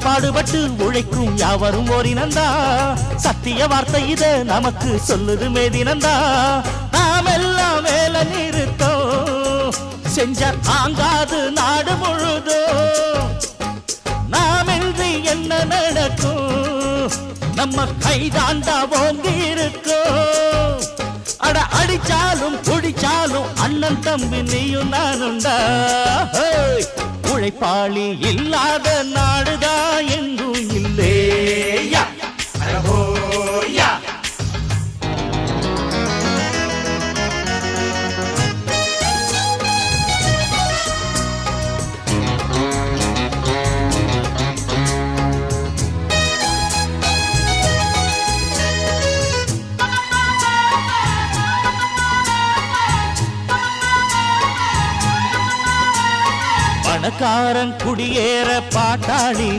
பாடுபட்டு உழைக்கும் யாவரும் ஓரினந்தா சத்திய வார்த்தை இத நமக்கு சொல்லுது மேதினந்தா நாம் எல்லாம் வேலை நிறுத்தோம் செஞ்ச தாங்காது நாடு முழுதோ நாம் இன்றி என்ன நடக்கும் நம்ம கைதாண்டா ஓங்கி இருக்கோம் அட அடிச்சாலும் குடிச்சாலும் அண்ணன் தம்பி நீயும் நானுண்டா உழைப்பாளி இல்லாத நாடுதான் எங்கும் இல்லையா பணக்காரன் குடியேற பாட்டாளி